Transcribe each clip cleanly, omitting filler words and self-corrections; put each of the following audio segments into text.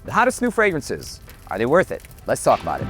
The hottest new fragrances, are they worth it? Let's talk about it.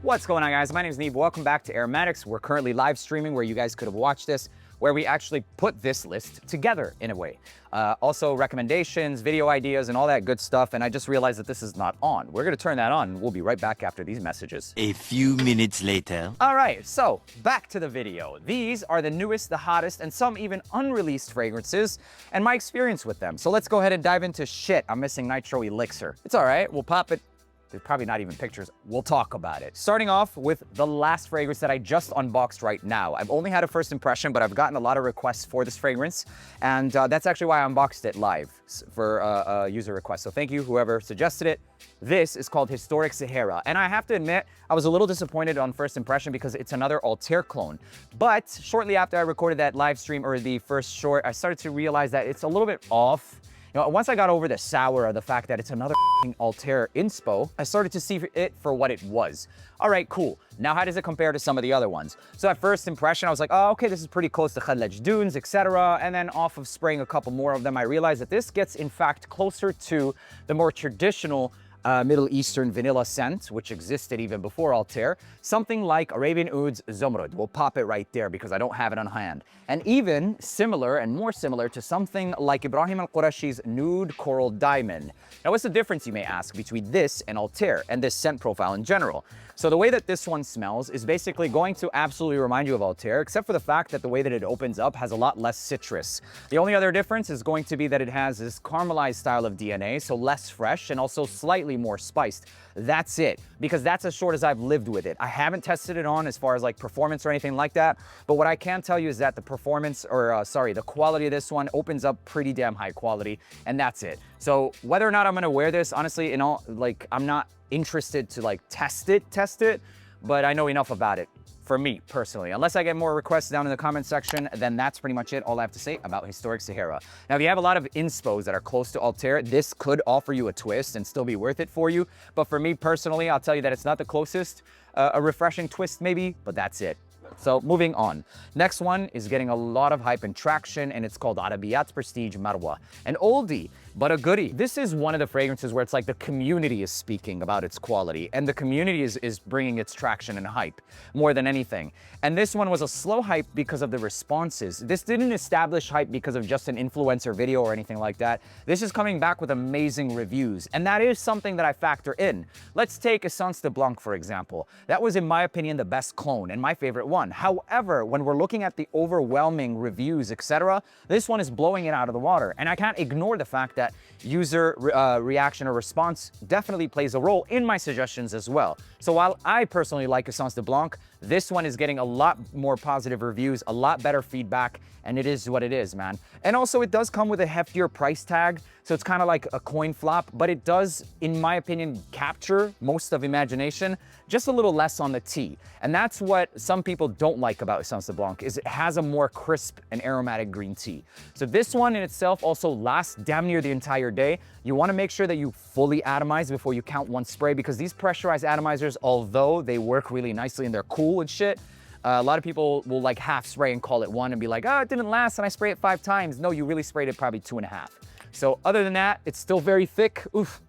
What's going on, guys? My name is Neve. Welcome back to Aromatix. We're currently live streaming where you guys could have watched this, where we actually put this list together in a way. Also recommendations, video ideas, and all that good stuff. And I just realized that this is not on. We're gonna turn that on. We'll be right back after these messages. A few minutes later. All right, so back to the video. These are the newest, the hottest, and some even unreleased fragrances and my experience with them. So let's go ahead and dive into shit. I'm missing Nitro Elixir. It's all right, we'll pop it. There's probably not even pictures. We'll talk about it. Starting off with the last fragrance that I just unboxed right now. I've only had a first impression, but I've gotten a lot of requests for this fragrance. And that's actually why I unboxed it live for a user request. So thank you, whoever suggested it. This is called Historic Sahara. And I have to admit, I was a little disappointed on first impression because it's another Altair clone. But shortly after I recorded that live stream or the first short, I started to realize that it's a little bit off. You know, once I got over the sour of the fact that it's another Altair inspo, I started to see it for what it was. All right, cool. Now, how does it compare to some of the other ones? So at first impression, I was like, oh, okay, this is pretty close to Khadlaj Dunes, etc. And then off of spraying a couple more of them, I realized that this gets, in fact, closer to the more traditional Middle Eastern vanilla scent, which existed even before Altair. Something like Arabian Oud's Zumrud. We'll pop it right there because I don't have it on hand. And even similar and more similar to something like Ibrahim Al-Qurashi's Nude Coral Diamond. Now, what's the difference, you may ask, between this and Altair and this scent profile in general? So the way that this one smells is basically going to absolutely remind you of Altair, except for the fact that the way that it opens up has a lot less citrus. The only other difference is going to be that it has this caramelized style of DNA, so less fresh and also slightly more spiced. That's it, because that's as short as I've lived with it. I haven't tested it on as far as like performance or anything like that, but what I can tell you is that the performance, or the quality of this one opens up pretty damn high quality, and that's it. So whether or not I'm gonna wear this, honestly, I'm not interested to like test it, but I know enough about it. For me, personally. Unless I get more requests down in the comment section, then that's pretty much it, all I have to say about Historic Sahara. Now, if you have a lot of inspos that are close to Altair, this could offer you a twist and still be worth it for you. But for me personally, I'll tell you that it's not the closest. A refreshing twist maybe, but that's it. So moving on. Next one is getting a lot of hype and traction, and it's called Arabiyat Prestige Marwa. An oldie, but a goodie. This is one of the fragrances where it's like the community is speaking about its quality, and the community is bringing its traction and hype more than anything. And this one was a slow hype because of the responses. This didn't establish hype because of just an influencer video or anything like that. This is coming back with amazing reviews, and that is something that I factor in. Let's take Essence de Blanc, for example. That was, in my opinion, the best clone and my favorite one. However, when we're looking at the overwhelming reviews, etc., this one is blowing it out of the water. And I can't ignore the fact that user reaction or response definitely plays a role in my suggestions as well. So while I personally like Essence de Blanc, this one is getting a lot more positive reviews, a lot better feedback, and it is what it is, man. And also, it does come with a heftier price tag, so it's kind of like a coin flop, but it does, in my opinion, capture most of imagination, just a little less on the tea. And that's what some people don't like about Essence de Blanc, is it has a more crisp and aromatic green tea. So this one in itself also lasts damn near the entire day. You want to make sure that you fully atomize before you count one spray, because these pressurized atomizers, although they work really nicely and they're cool and shit, a lot of people will like half spray and call it one and be like, oh, it didn't last and I sprayed it 5 times. No, you really sprayed it probably 2.5. So other than that, it's still very thick. Oof.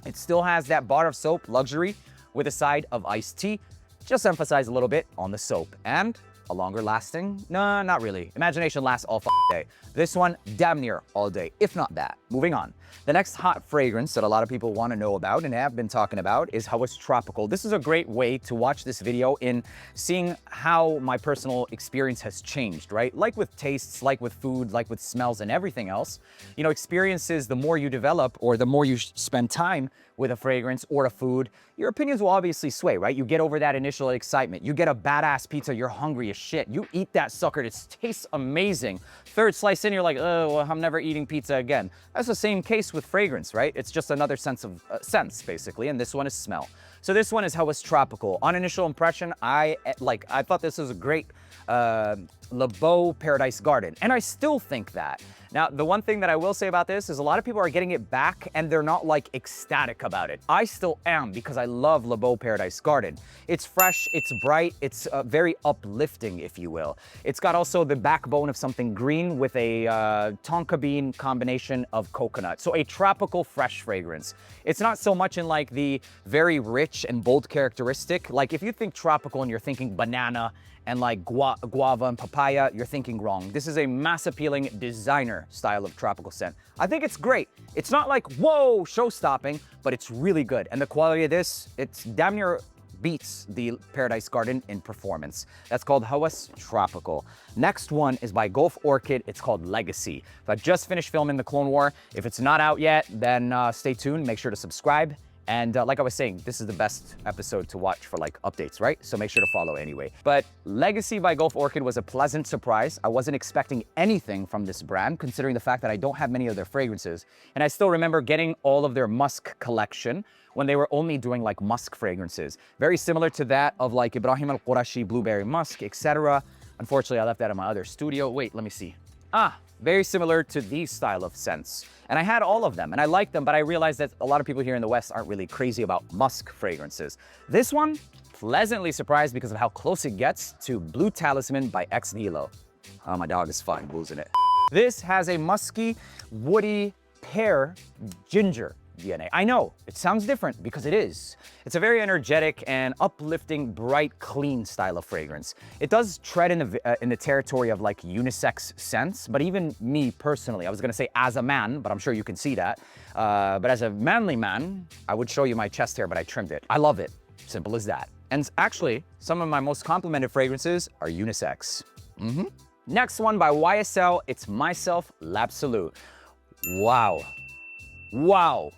It still has that bar of soap luxury with a side of iced tea. Just emphasize a little bit on the soap. And a longer lasting? No, not really. Imagination lasts all day. This one, damn near all day, if not that. Moving on. The next hot fragrance that a lot of people want to know about and have been talking about is Hawas Tropical. This is a great way to watch this video in seeing how my personal experience has changed, right? Like with tastes, like with food, like with smells and everything else. You know, experiences, the more you develop or the more you spend time with a fragrance or a food, your opinions will obviously sway, right? You get over that initial excitement. You get a badass pizza, you're hungry as shit. You eat that sucker, it tastes amazing. Third slice in, you're like, oh, well, I'm never eating pizza again. That's the same case with fragrance, right? It's just another sense of sense, basically, and this one is smell. So this one is Hawas Tropical. On initial impression, I thought this was a great Le Beau Paradise Garden, and I still think that. Now, the one thing that I will say about this is a lot of people are getting it back and they're not like ecstatic about it. I still am because I love Le Beau Paradise Garden. It's fresh, it's bright, it's very uplifting, if you will. It's got also the backbone of something green with a tonka bean combination of coconut. So a tropical fresh fragrance. It's not so much in like the very rich and bold characteristic. Like if you think tropical and you're thinking banana and like guava and papaya, you're thinking wrong. This is a mass appealing designer style of tropical scent. I think it's great. It's not like, whoa, show stopping, but it's really good. And the quality of this, it's damn near beats the Paradise Garden in performance. That's called Hawas Tropical. Next one is by Gulf Orchid. It's called Legacy. So I just finished filming the Clone War. If it's not out yet, then stay tuned. Make sure to subscribe. And like I was saying, this is the best episode to watch for like updates, right? So make sure to follow anyway. But Legacy by Gulf Orchid was a pleasant surprise. I wasn't expecting anything from this brand, considering the fact that I don't have many of their fragrances. And I still remember getting all of their musk collection when they were only doing like musk fragrances. Very similar to that of like Ibrahim al-Qurashi Blueberry Musk, etc. Unfortunately, I left that in my other studio. Wait, let me see. Very similar to these style of scents. And I had all of them and I liked them, but I realized that a lot of people here in the West aren't really crazy about musk fragrances. This one, pleasantly surprised because of how close it gets to Blue Talisman by Ex Nihilo. Oh, my dog is fine boozing it. This has a musky, woody, pear, ginger DNA. I know, it sounds different because it is. It's a very energetic and uplifting, bright, clean style of fragrance. It does tread in the territory of like unisex scents, but even me personally, I was gonna say as a man, but I'm sure you can see that. But as a manly man, I would show you my chest hair, but I trimmed it. I love it, simple as that. And actually, some of my most complimented fragrances are unisex. Next one by YSL, it's MYSLF Absolu. Wow. Wow.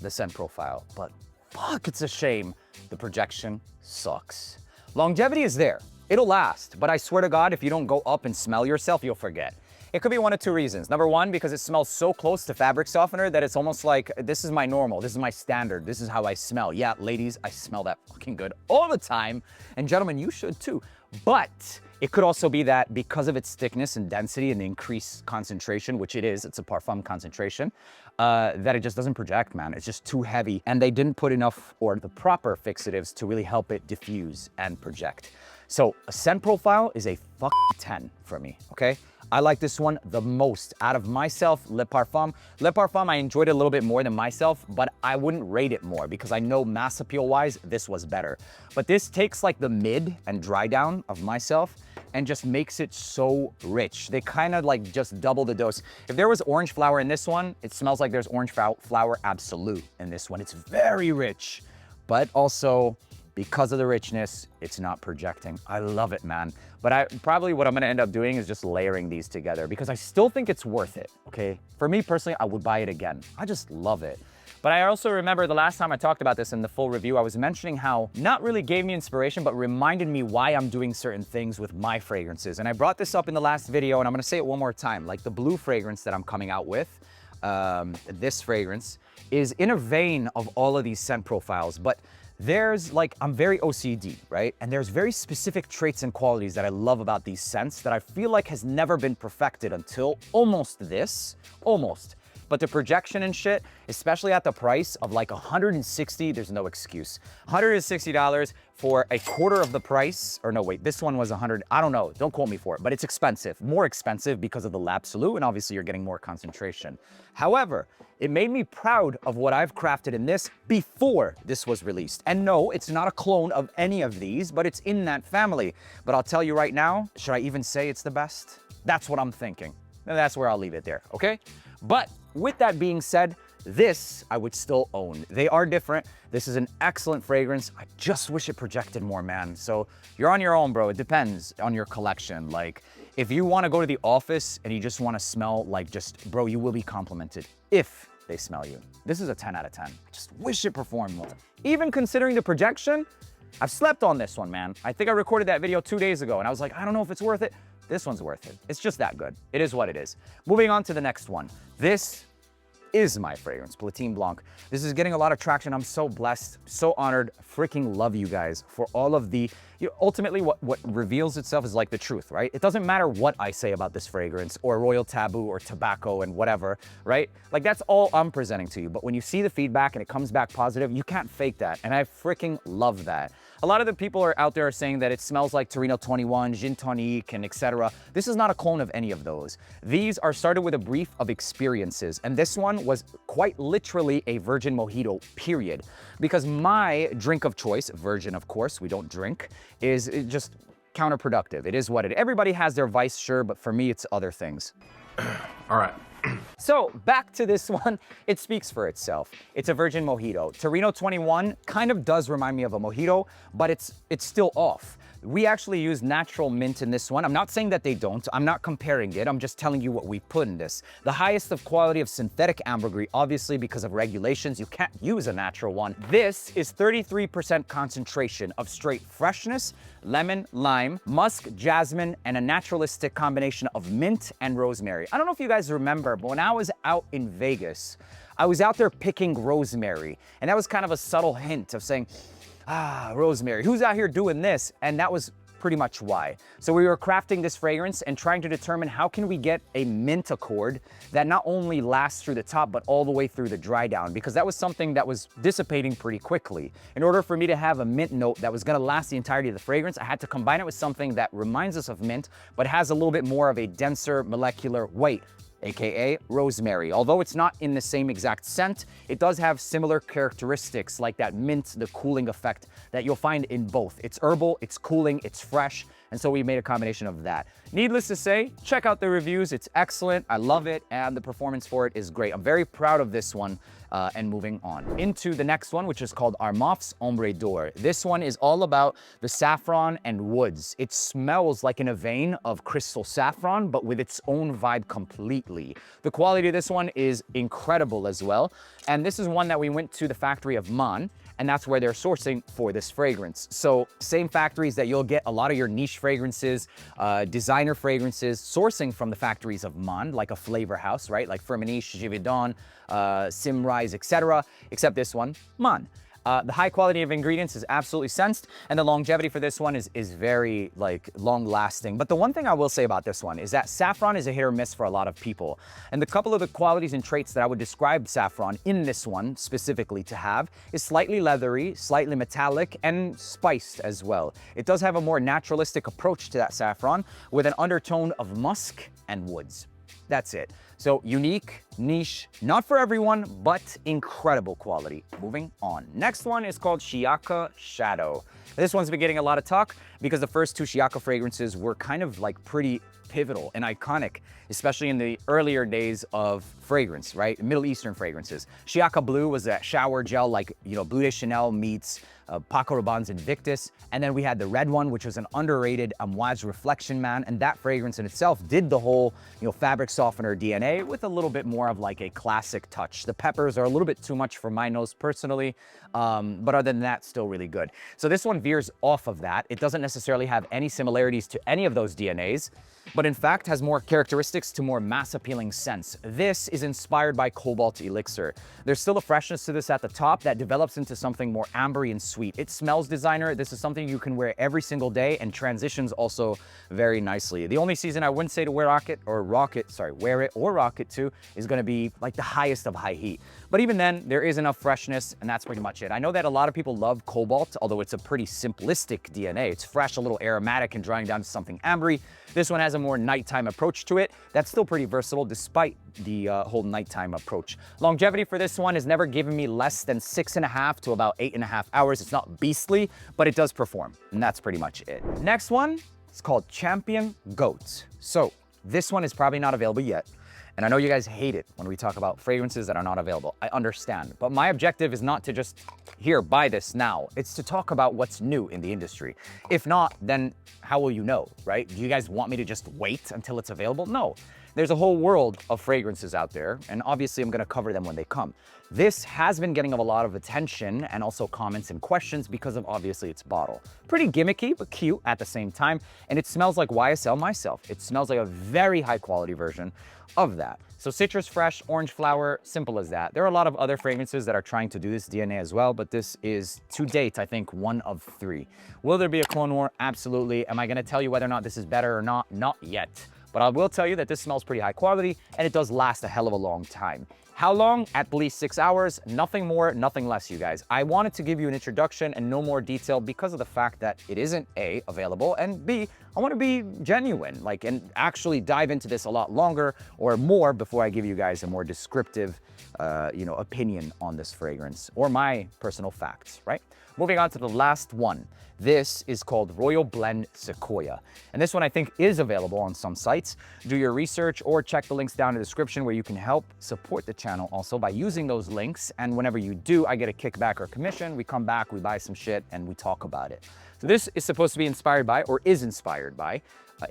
The scent profile, but fuck, it's a shame. The projection sucks. Longevity is there. It'll last, but I swear to God, if you don't go up and smell yourself, you'll forget. It could be one of two reasons. Number one, because it smells so close to fabric softener that it's almost like, this is my normal, this is my standard, this is how I smell. Yeah, ladies, I smell that fucking good all the time. And gentlemen, you should too. But it could also be that because of its thickness and density and the increased concentration, which it is, it's a parfum concentration, that it just doesn't project, man. It's just too heavy. And they didn't put enough or the proper fixatives to really help it diffuse and project. So a scent profile is a fucking 10 for me, okay? I like this one the most out of MYSLF Le Parfum. Le Parfum, I enjoyed it a little bit more than MYSLF, but I wouldn't rate it more because I know mass appeal wise, this was better. But this takes like the mid and dry down of MYSLF and just makes it so rich. They kind of like just double the dose. If there was orange flower in this one, it smells like there's orange flower Absolu in this one. It's very rich, but also because of the richness, it's not projecting. I love it, man. But probably what I'm gonna end up doing is just layering these together because I still think it's worth it, okay? For me personally, I would buy it again. I just love it. But I also remember the last time I talked about this in the full review, I was mentioning how not really gave me inspiration, but reminded me why I'm doing certain things with my fragrances. And I brought this up in the last video and I'm gonna say it one more time. Like the blue fragrance that I'm coming out with, this fragrance, is in a vein of all of these scent profiles, but there's like, I'm very OCD, right? And there's very specific traits and qualities that I love about these scents that I feel like has never been perfected until almost this, almost. But the projection and shit, especially at the price of like 160, there's no excuse. $160 for a quarter of the price, or no, wait, this one was 100, I don't know, don't quote me for it, but it's expensive, more expensive because of the Absolu, and obviously you're getting more concentration. However, it made me proud of what I've crafted in this before this was released. And no, it's not a clone of any of these, but it's in that family. But I'll tell you right now, should I even say it's the best? That's what I'm thinking. And that's where I'll leave it there, okay? But with that being said, this I would still own. They are different. This is an excellent fragrance. I just wish it projected more, man. So you're on your own, bro. It depends on your collection. Like if you want to go to the office and you just want to smell like just, bro, you will be complimented if they smell you. This is a 10 out of 10. I just wish it performed more. Even considering the projection, I've slept on this one, man. I think I recorded that video 2 days ago and I was like, I don't know if it's worth it. This one's worth it. It's just that good. It is what it is. Moving on to the next one. This is my fragrance, Platine Blanc. This is getting a lot of traction. I'm so blessed, so honored. Freaking love you guys for all of the, ultimately what reveals itself is like the truth, right? It doesn't matter what I say about this fragrance or Royal Taboo or tobacco and whatever, right? Like that's all I'm presenting to you. But when you see the feedback and it comes back positive, you can't fake that. And I freaking love that. A lot of the people are out there are saying that it smells like Torino 21, Gin Tonic, and etc. This is not a clone of any of those. These are started with a brief of experiences, and this one was quite literally a virgin mojito, period. Because my drink of choice, virgin of course, we don't drink, is just counterproductive. It is what it is. Everybody has their vice, sure, but for me, it's other things. All right. So back to this one, it speaks for itself. It's a virgin mojito. Torino 21 kind of does remind me of a mojito, but it's still off. We actually use natural mint in this one. I'm not saying that they don't. I'm not comparing it. I'm just telling you what we put in this. The highest of quality of synthetic ambergris, obviously because of regulations, you can't use a natural one. This is 33% concentration of straight freshness, lemon, lime, musk, jasmine, and a naturalistic combination of mint and rosemary. I don't know if you guys remember, but when I was out in Vegas, I was out there picking rosemary, and that was kind of a subtle hint of saying, rosemary, who's out here doing this? And that was pretty much why. So we were crafting this fragrance and trying to determine how can we get a mint accord that not only lasts through the top, but all the way through the dry down, because that was something that was dissipating pretty quickly. In order for me to have a mint note that was gonna last the entirety of the fragrance, I had to combine it with something that reminds us of mint, but has a little bit more of a denser molecular weight, aka rosemary. Although it's not in the same exact scent, it does have similar characteristics like that mint, the cooling effect that you'll find in both. It's herbal, it's cooling, it's fresh, and so we made a combination of that. Needless to say, check out the reviews. It's excellent. I love it, and the performance for it is great. I'm very proud of this one. And moving on into the next one, which is called Armaf's Ombré d'Or. This one is all about the saffron and woods. It smells like in a vein of crystal saffron, but with its own vibe completely. The quality of this one is incredible as well. And this is one that we went to the factory of Man, and that's where they're sourcing for this fragrance. So same factories that you'll get a lot of your niche fragrances, designer fragrances, sourcing from the factories of Man, like a flavor house, right? Like Firmenich, Givaudan, Simrise, etc. Except this one, Man. The high quality of ingredients is absolutely sensed, and the longevity for this one is very like long lasting. But the one thing I will say about this one is that saffron is a hit or miss for a lot of people. And the couple of the qualities and traits that I would describe saffron in this one specifically to have is slightly leathery, slightly metallic, and spiced as well. It does have a more naturalistic approach to that saffron with an undertone of musk and woods. That's it. So unique, niche, not for everyone, but incredible quality. Moving on. Next one is called Shiyaaka Shadow. This one's been getting a lot of talk because the first two Shiyaaka fragrances were kind of like pretty pivotal and iconic, especially in the earlier days of fragrance, right? Middle Eastern fragrances. Shiyaaka Blue was that shower gel like, Bleu de Chanel meets Paco Rabanne's Invictus. And then we had the red one, which was an underrated Amouage Reflection Man. And that fragrance in itself did the whole, fabric softener DNA with a little bit more of like a classic touch. The peppers are a little bit too much for my nose personally, but other than that, still really good. So this one veers off of that. It doesn't necessarily have any similarities to any of those DNAs, but in fact has more characteristics to more mass appealing scents. This is inspired by Cobalt Elixir. There's still a freshness to this at the top that develops into something more ambery and sweet. It smells designer. This is something you can wear every single day and transitions also very nicely. The only season I wouldn't say to wear it or rock it to is gonna be like the highest of high heat. But even then, there is enough freshness, and that's pretty much it. I know that a lot of people love Cobalt, although it's a pretty simplistic DNA. It's fresh, a little aromatic, and drying down to something ambery. This one has a more nighttime approach to it. That's still pretty versatile despite the whole nighttime approach. Longevity for this one has never given me less than 6.5 to about 8.5 hours. It's not beastly, but it does perform, and that's pretty much it. Next one is called Champion Goat. So this one is probably not available yet. And I know you guys hate it when we talk about fragrances that are not available. I understand. But my objective is not to just, here, buy this now. It's to talk about what's new in the industry. If not, then how will you know, right? Do you guys want me to just wait until it's available? No. There's a whole world of fragrances out there, and obviously I'm gonna cover them when they come. This has been getting a lot of attention and also comments and questions because of obviously its bottle. Pretty gimmicky, but cute at the same time, and it smells like YSL MYSLF. It smells like a very high quality version of that. So citrus fresh, orange flower, simple as that. There are a lot of other fragrances that are trying to do this DNA as well, but this is, to date, I think, 1 of 3. Will there be a clone war? Absolutely. Am I gonna tell you whether or not this is better or not? Not yet. But I will tell you that this smells pretty high quality and it does last a hell of a long time. How long? At least 6 hours, nothing more, nothing less, you guys. I wanted to give you an introduction and no more detail because of the fact that it isn't A, available, and B, I want to be genuine, like, and actually dive into this a lot longer or more before I give you guys a more descriptive, opinion on this fragrance or my personal facts, right? Moving on to the last one. This is called Royal Blend Sequoia. And this one I think is available on some sites. Do your research or check the links down in the description where you can help support the channel also by using those links. And whenever you do, I get a kickback or commission. We come back, we buy some shit, and we talk about it. So this is supposed to be inspired by, or is inspired by,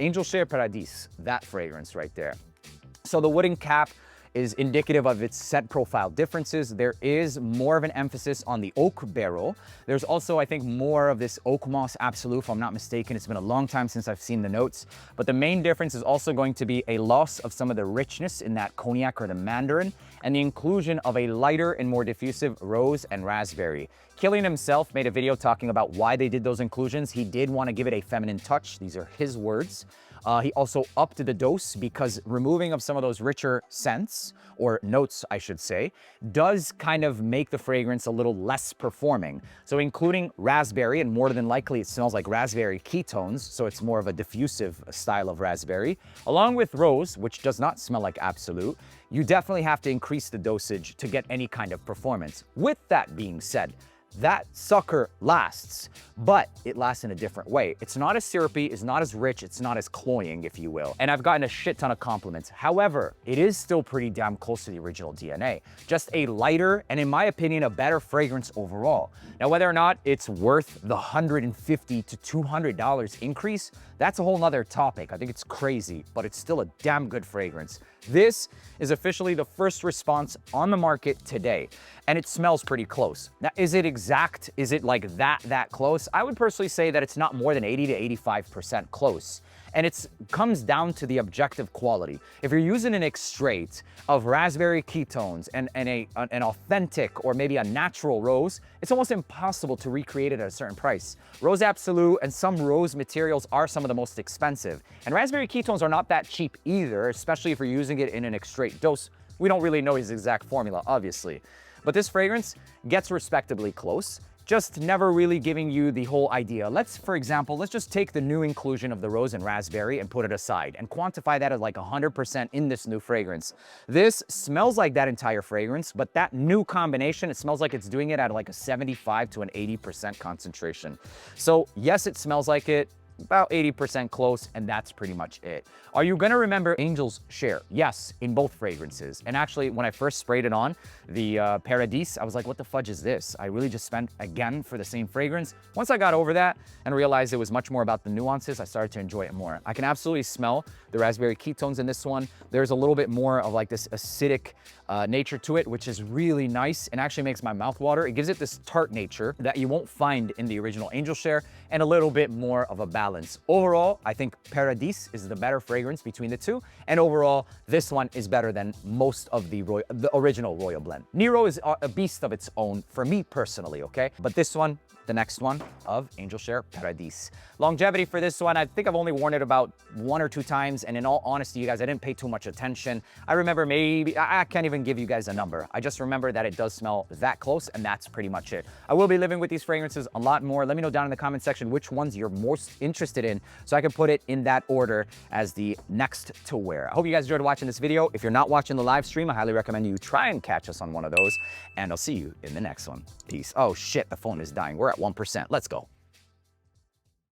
Angel Share Paradis, that fragrance right there. So the wooden cap is indicative of its scent profile differences. There is more of an emphasis on the oak barrel. There's also, I think, more of this oak moss absolute, if I'm not mistaken. It's been a long time since I've seen the notes, but the main difference is also going to be a loss of some of the richness in that cognac or the mandarin, and the inclusion of a lighter and more diffusive rose and raspberry. Killian himself made a video talking about why they did those inclusions. He did want to give it a feminine touch. These are his words. He also upped the dose because removing of some of those richer scents, or notes, I should say, does kind of make the fragrance a little less performing. So including raspberry, and more than likely it smells like raspberry ketones, so it's more of a diffusive style of raspberry, along with rose, which does not smell like absolute, you definitely have to increase the dosage to get any kind of performance. With that being said, that sucker lasts, but it lasts in a different way. It's not as syrupy, it's not as rich, it's not as cloying, if you will. And I've gotten a shit ton of compliments. However, it is still pretty damn close to the original DNA. Just a lighter, and in my opinion, a better fragrance overall. Now, whether or not it's worth the $150 to $200 increase, that's a whole nother topic. I think it's crazy, but it's still a damn good fragrance. This is officially the first response on the market today, and it smells pretty close. Now, is it exact? Is it like that close? I would personally say that it's not more than 80 to 85% close. And it comes down to the objective quality. If you're using an extrait of raspberry ketones and an authentic or maybe a natural rose, it's almost impossible to recreate it at a certain price. Rose Absolu and some rose materials are some of the most expensive. And raspberry ketones are not that cheap either, especially if you're using it in an extrait dose. We don't really know his exact formula, obviously. But this fragrance gets respectably close, just never really giving you the whole idea. For example, let's just take the new inclusion of the rose and raspberry and put it aside and quantify that at like 100% in this new fragrance. This smells like that entire fragrance, but that new combination, it smells like it's doing it at like a 75 to an 80% concentration. So yes, it smells like it, about 80% close, and that's pretty much it. Are you gonna remember Angel's Share? Yes, in both fragrances. And actually, when I first sprayed it on, the Paradis, I was like, what the fudge is this? I really just spent again for the same fragrance. Once I got over that and realized it was much more about the nuances, I started to enjoy it more. I can absolutely smell the raspberry ketones in this one. There's a little bit more of like this acidic nature to it, which is really nice and actually makes my mouth water. It gives it this tart nature that you won't find in the original Angel Share, and a little bit more of a balance. Overall, I think Paradis is the better fragrance between the two, and overall, this one is better than most of the original Royal Blend. Nero is a beast of its own for me personally, okay? But this one, the next one of Angel Share Paradis. Longevity for this one, I think I've only worn it about 1 or 2 times, and in all honesty, you guys, I didn't pay too much attention. I remember maybe, I can't even give you guys a number. I just remember that it does smell that close, and that's pretty much it. I will be living with these fragrances a lot more. Let me know down in the comment section which ones you're most interested in, so I can put it in that order as the next to wear. I hope you guys enjoyed watching this video. If you're not watching the live stream, I highly recommend you try and catch us on one of those, and I'll see you in the next one. Peace. Oh shit, the phone is dying. We're at 1%. Let's go.